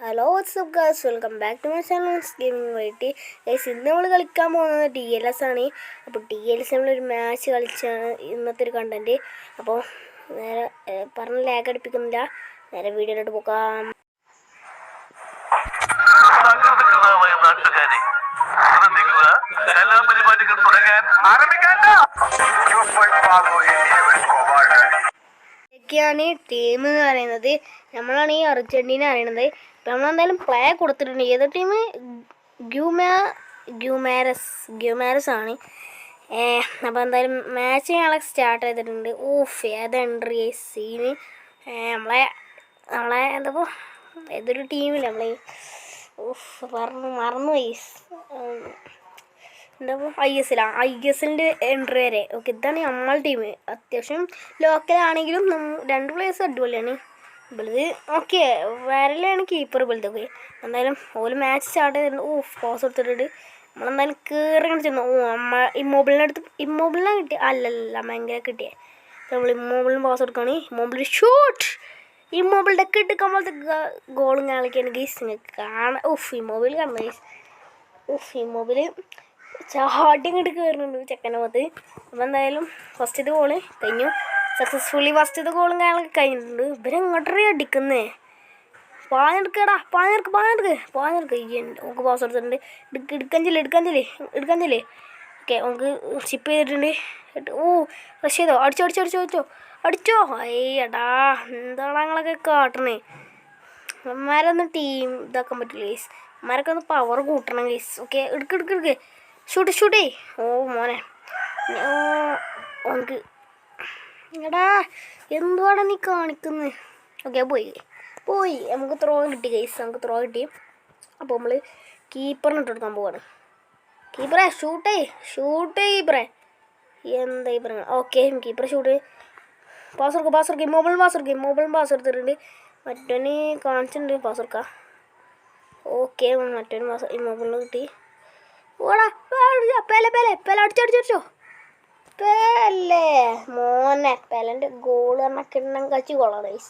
Hello what's up guys, welcome back to my channel gaming വൈറ്റി. Guys, ഇന്ന് നമ്മൾ കളിക്കാൻ പോകുന്നത് TLS ആണ്. അപ്പോൾ TLS നമ്മളൊരു മാച്ച് കളിച്ചാണ് ഇന്നത്തെ ഒരു കണ്ടൻറ്റ്. അപ്പോൾ നേരെ പറഞ്ഞ് ലാഗ് അടിപ്പിക്കുന്നില്ല, നേരെ വീഡിയോയിലോട്ട് പോകാം. ഇതൊക്കെയാണ് ടീം എന്ന് പറയുന്നത്. നമ്മളാണ് ഈ അർജൻറ്റീന അറിയണത്. ഇപ്പം നമ്മളെന്തായാലും പ്ലേ കൊടുത്തിട്ടുണ്ട്. ഏത് ടീം? ഗ്യൂമാരസ് ആണ്. അപ്പോൾ എന്തായാലും മാച്ച് ഞങ്ങളെ സ്റ്റാർട്ട് ചെയ്തിട്ടുണ്ട്. ഏത് എൻട്രി സീന്. നമ്മളെ എന്താ ഏതൊരു ടീമില്ല നമ്മളെ മറന്നുപോയി. എന്താ ISLൻ്റെ എൻട്രി വരെ. ഓക്കെ, ഇതാണ് നമ്മളെ ടീം. അത്യാവശ്യം ലോക്കലാണെങ്കിലും 2 പ്ലേയേഴ്സ് അടിപൊളിയാണ്. ഇവളത് ഓക്കെ, വരലാണ് കീപ്പർ ഇവളതൊക്കെ. എന്തായാലും ഓല് മാച്ച് സ്റ്റാർട്ട് ചെയ്തിട്ടുണ്ട്. പോസ് കൊടുത്തിട്ടുണ്ട്. നമ്മളെന്തായാലും കയറി ചെന്നു. ഇമ്മോബിളിനെ കിട്ടിയ അല്ലല്ല ഭയങ്കര കിട്ടിയേ. നമ്മൾ ഇമ്മോബിളിന് പാസ് കൊടുക്കുകയാണ്. Immobile shoot. ഇമ്മോബിളിൻ്റെ കിട്ടുക്കാൻ പോലത്തെ ഗോളും കളിക്കാണ് ഗൈസ്. നിങ്ങൾക്ക് കാണാം. ഇമ്മോബിൾ കാണുന്നത് ഗൈസ്. ഇമ്മോബിൾ ചാടി ഇങ്ങോട്ട് കയറുന്നുണ്ട് ചെക്കൻ്റെ മുഖത്ത്. അപ്പോൾ എന്തായാലും ഫസ്റ്റത്തെ ഗോള് കഴിഞ്ഞു സക്സസ്ഫുള്ളി. ഫസ്റ്റത്തെ ഗോളും കാര്യങ്ങളൊക്കെ കഴിഞ്ഞിട്ടുണ്ട്. ഇവരെങ്ങോട്ടേ അടിക്കുന്നേ. പാഞ്ഞെടുക്കടാ, പാഞ്ഞെടുക്ക്. നമുക്ക് പാസ് കൊടുത്തിട്ടുണ്ട്. എടുക്കാൻ ചെല്ലേ. ഓക്കെ, നമുക്ക് ഷിപ്പ് ചെയ്തിട്ടുണ്ട്. റഷ് ചെയ്തോ. അടിച്ചോ. അയ്യടാ, എന്താണ് ഞങ്ങളൊക്കെ കാട്ടണേ. അമ്മമാരൊന്നും ടീം ഇതാക്കാൻ പറ്റില്ല ഗൈസ്. അമ്മമാരൊക്കെ ഒന്ന് പവർ കൂട്ടണം ഗൈസ്. ഓക്കെ, എടുക്ക്. ഷൂട്ടേ. മോനെ ഓനക്ക് എടാ, എന്തുവാടാ നീ കാണിക്കുന്നത്? ഓക്കെ, പോയി. നമുക്ക് ത്രോ കിട്ടി ഗൈസ്. അപ്പോൾ നമ്മൾ കീപ്പറിന് ഇട്ട് കൊടുക്കാൻ പോവാണ്. കീപ്പറെ ഷൂട്ടേ കീപ്പറെ. എന്താ ഈ പറയുക? Okay, keeper shoot. പാസ് കൊടുക്കുക. ഇമ്മോബിൾ പാസ് കൊടുത്തിട്ടുണ്ട്. മറ്റവന് കാണിച്ചിട്ടുണ്ട് പാസ് കൊടുക്കുക. ഓക്കെ, മറ്റവന് പാസ് ഇമ്മോബിളിന് കിട്ടി. ഓടാ, അടിച്ചോ. മോനെ പെലൻ്റെ ഗോള് പറഞ്ഞാൽ കിണ്ണം കച്ചി കൊള്ളാം ഗൈസ്.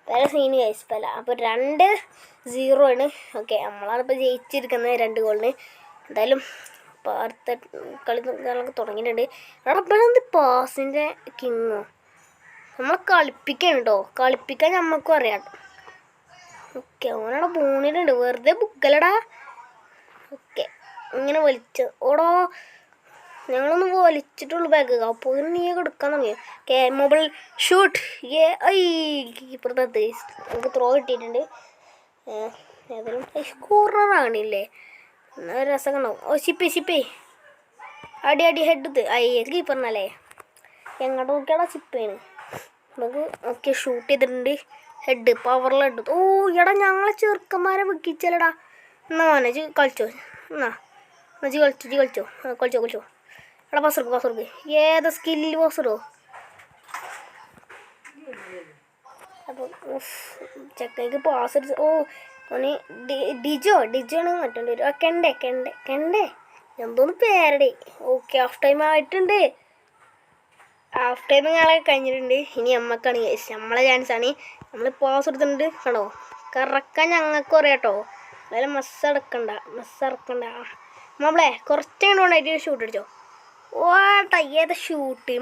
പെല scene guys. അപ്പോൾ 2-0 ആണ്. ഓക്കെ, നമ്മളാണ് ഇപ്പോൾ ജയിച്ചിരിക്കുന്നത് 2 ഗോളിന്. എന്തായാലും ഇപ്പോൾ അടുത്ത കളികളൊക്കെ തുടങ്ങിയിട്ടുണ്ട്. അവിടെ പാസിൻ്റെ കിങ്ങോ നമ്മളെ കളിപ്പിക്കാൻ കേട്ടോ. കളിപ്പിക്കാൻ നമ്മൾക്കും അറിയാം. ഓക്കെ, അവനവിടെ പോണിട്ടുണ്ട്. വെറുതെ ബുക്കലടാ. ഓക്കെ, ഇങ്ങനെ ഓടോ. ഞങ്ങളൊന്ന് വലിച്ചിട്ടുള്ളൂ ബാഗ്. അപ്പോൾ നീയൊക്കെ എടുക്കാൻ തുടങ്ങി. Mobile shoot. ഇപ്പുറത്തെ നമുക്ക് ത്രോ കിട്ടിയിട്ടുണ്ട്. ഏതായാലും കോർണറാണില്ലേ, എന്നാൽ രസമൊക്കെ ഉണ്ടാവും. ഷിപ്പേ അടി ഹെഡ്. കീപ്പറിനല്ലേ എങ്ങോട്ട് നോക്കിയാടാ ചിപ്പേന്. നമുക്ക് ഓക്കെ ഷൂട്ട് ചെയ്തിട്ടുണ്ട്. ഹെഡ് പവറിൽ ഹെഡ്. എടാ, ഞങ്ങളെ ചെറുക്കന്മാരെ വിക്കിച്ചല്ലടാ. എന്നാ മോനെ കളിച്ചോ. കളിച്ചോ. എടാ, പാസ് കൊടുക്ക്. ഏതാ സ്കില്ലിൽ പാസ് ഇടോ? അപ്പോൾ ചെക്കയ്ക്ക് പാസ് എടുത്ത്. ഓന് ഡിജോ ആണ് മറ്റേ ഒരു കെണ്ടേ എന്തോന്ന് പേരടേ. ഓക്കെ, ഹാഫ് ടൈം ആയിട്ടുണ്ട്. ഹാഫ് ടൈം ഞങ്ങളെ കഴിഞ്ഞിട്ടുണ്ട്. ഇനി നമ്മക്കാണ് ഗൈസ്, നമ്മളെ ചാൻസാണ്. നമ്മൾ പാസ് എടുത്തിട്ടുണ്ട്. കണ്ടോ, കറക്കാൻ ഞങ്ങൾക്ക് അറിയാട്ടോ. എന്തായാലും മെസ്സ് ഇറക്കണ്ട. നമ്മളെ കുറച്ചങ്ങോട്ട് കൊണ്ടായിട്ട് ഷൂട്ട് അടിച്ചോ. ഏതാ ഷൂട്ട്?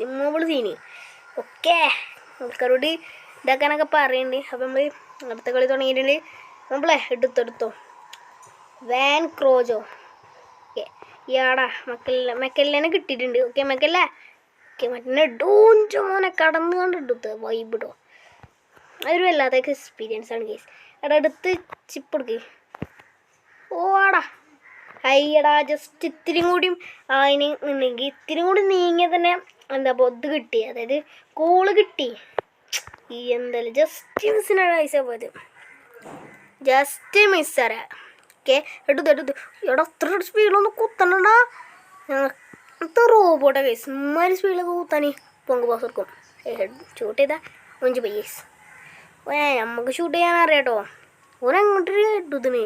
ഇമ്മോബിൾ സീനി. ഓക്കെ, ആൾക്കാരോട് ഇതാക്കാനൊക്കെ പറയുന്നുണ്ട്. അപ്പം നമ്മൾ അടുത്ത കളി തുടങ്ങിയിട്ടുണ്ട്. നമ്മളെ എടുത്തോ വാൻ ക്രോജോ. ഓക്കെ, മെക്കല്ലേനെ കിട്ടിയിട്ടുണ്ട്. ഓക്കെ, മറ്റേ ഡോഞ്ചോ മോനെ കടന്നു കണ്ടിട്ട് വൈബിടോ. അതൊരു വല്ലാത്ത എക്സ്പീരിയൻസ് ആണ് കേസ്. അടുത്ത് ചിപ്പ് എടുക്ക്. അയ്യടാ, ജസ്റ്റ് ഇത്തിരി കൂടിയും അതിന് ഉണ്ടെങ്കിൽ ഇത്തിരി കൂടി നീങ്ങിയ തന്നെ എന്താ ഇത് കിട്ടി. അതായത് കോള് കിട്ടി. എന്തായാലും ജസ്റ്റ് മിസ്സിനാണ് പൈസ പോയത്. ജസ്റ്റ് മിസ്സറിയാ. ഓക്കെ, എടുത്തു. എടാ, അത്ര സ്പീഡിലൊന്നും കുത്തണടാ. ഞങ്ങൾക്ക് റോബോട്ടാ കേസ്. ഇമ്മാതിരി സ്പീഡിലൊക്കെ കുത്താനേ പൊങ്ക് പാസ് കൊടുക്കും. ഷൂട്ട് ചെയ്താൽ 5 പൈസ്. നമുക്ക് ഷൂട്ട് ചെയ്യാൻ അറിയാട്ടോ. ഓനെങ്ങോട്ടൊരു ഇടുതിന്.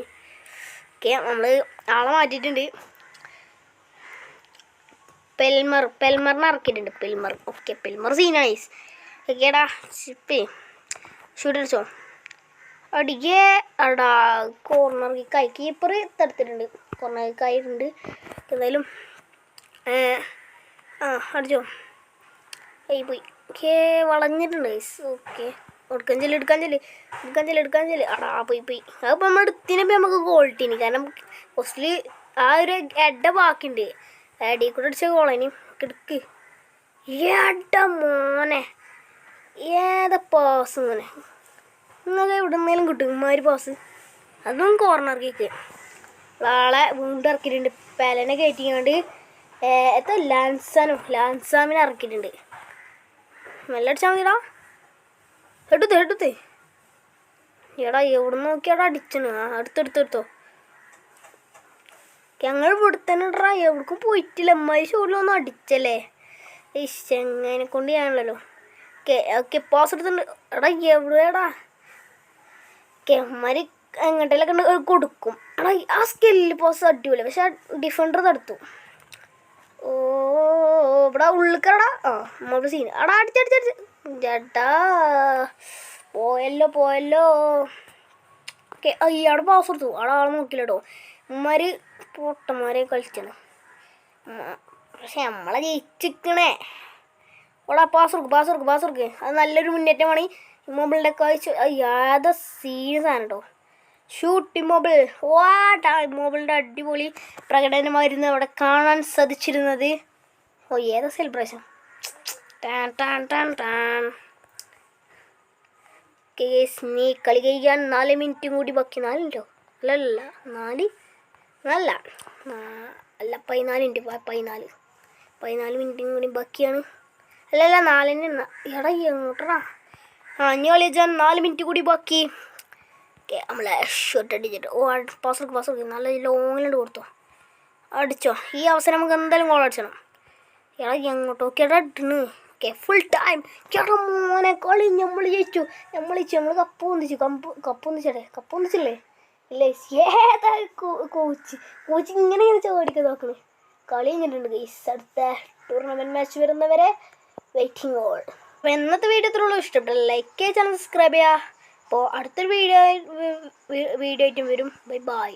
ഓക്കെ, നമ്മൾ ആളെ മാറ്റിയിട്ടുണ്ട്. പെൽമറിനെ ഇറക്കിയിട്ടുണ്ട്. ഓക്കെ, പെൽമർ സീനായിസ്. ഓക്കേടാ, ഷിപ്പേ ഷൂട്ട് അടിച്ചോ. അടിക്കേ അടാ കോർണർ കിക്കായി കീപ്പർ തടുത്തിട്ടുണ്ട് കോർണർ കിക്കായിട്ടുണ്ട് എന്തായാലും അടിച്ചോ കൈ പോയി ഓക്കെ വളഞ്ഞിട്ടുണ്ട് ഓക്കെ എടുക്കാൻ ചെല്ല് അടാ പോയി അതിപ്പോൾ നമ്മൾ എടുത്തിനപ്പോൾ നമുക്ക് ഗോൾട്ടിന് കാരണം ഫസ്റ്റിൽ ആ ഒരു എഡ ബാക്കിയുണ്ട് എടയിൽ കൂടെ അടിച്ച ഗോളനി എടുക്ക് ഏട്ട മോനെ ഏതാ പാസ് ഇങ്ങനെ നിങ്ങൾക്ക് എവിടെ നിന്നേലും കിട്ടും ഇമ്മാതിരി പാസ് അതും കോർണർ കേക്ക് ആളെ വീണ്ടും ഇറക്കിയിട്ടുണ്ട് പെലനെ കയറ്റിക്കൊണ്ട് എത്ര ലാൻസാമിനെ ഇറക്കിയിട്ടുണ്ട് നല്ല അടിച്ചാൽ മതിടാ എടുത്തേ എടാ എവിടെ നോക്കിയാടാ അടിച്ചണ് അടുത്തെടുത്തോ ഞങ്ങൾ ഇവിടെ തന്നെ ഇടാ എവിടേക്കും പോയിട്ടില്ല അമ്മായി ഷോറിലൊന്നും അടിച്ചല്ലേ ചെങ്ങനെ കൊണ്ട് ചെയ്യാണല്ലോ ഓക്കെ പാസ് എടുത്തിട്ടുണ്ട് എടാ എവിടെയാടാ അമ്മാര് എങ്ങോട്ടേലൊക്കെ കൊടുക്കും എടാ ആ സ്കില്ല് പാസ് അടിപൊളി പക്ഷെ ഡിഫൻഡർ തടുത്തു ഓ ഇവിടെ ഉള്ളിക്കടാ നമ്മൾ സീൻ അടാ അടിച്ചടിച്ചടിച്ച് ചേട്ടാ പോയല്ലോ ഓക്കെ അവിടെ പാസ് കൊടുത്തു അവിടെ ആളെ നോക്കില്ല കേട്ടോ ഉമ്മാര് പൊട്ടന്മാരെ കളിച്ചാണ് പക്ഷെ നമ്മളെ ജയിച്ചിക്കണേ ഓടാ പാസ് കൊടുക്ക് അത് നല്ലൊരു മുന്നേറ്റമാണ് ഇമ്മോബിളിൻ്റെ കാഴ്ച യാതൊരു സീരിയസ് ആണ് കേട്ടോ ഷൂട്ട് ഇമ്മോബിൾ വാട്ടാ ഇമ്മോബിളിൻ്റെ അടിപൊളി പ്രകടനമായിരുന്നു അവിടെ കാണാൻ സാധിച്ചിരുന്നത് ഓ ഏതാ സെലിബ്രേഷൻ നീ കളി കഴിക്കാൻ 4 മിനിറ്റും കൂടി ബാക്കി 4 മിനിറ്റോ അല്ല 14 മിനിറ്റ് 14 മിനിറ്റും കൂടി ബാക്കിയാണ് അല്ലല്ല 4 എടാ എങ്ങോട്ടാ ഇനി കളി വെച്ചാൽ 4 മിനിറ്റ് കൂടി ബാക്കി ഓക്കെ നമ്മളെ ഷോട്ട് അടിച്ചിട്ട് പാസ് കൊടുക്കും നല്ല ലോങ്ങിലോട്ട് കൊടുത്തോ അടിച്ചോ ഈ അവസരം നമുക്ക് എന്തായാലും ഗോൾ അടിച്ചണം എടാ എങ്ങോട്ടോ കേടാ ഇട്ടണ് ഓക്കെ ഫുൾ ടൈം കേടാ മോനെ കളി നമ്മൾ ജയിച്ചു നമ്മൾ കപ്പ് ഒന്നിച്ചില്ലേ ഇല്ലേ ഏതാ കോച്ച് ഇങ്ങനെ ചോദിക്കാൻ നോക്കണേ കളി കഴിഞ്ഞിട്ടുണ്ട് ഗൈസ് അടുത്ത ടൂർണമെൻറ്റ് മാച്ച് വരുന്നവരെ വെയിറ്റിംഗ് ഓൾ അപ്പോൾ ഇന്നത്തെ വീഡിയോ ഇത്രയുള്ളൂ ഇഷ്ടപ്പെട്ടു ലൈക്ക് ചെയ്യുക ചാനൽ സബ്സ്ക്രൈബ് ചെയ്യുക അപ്പോൾ അടുത്തൊരു വീഡിയോ ആയിട്ടും വരും ബൈ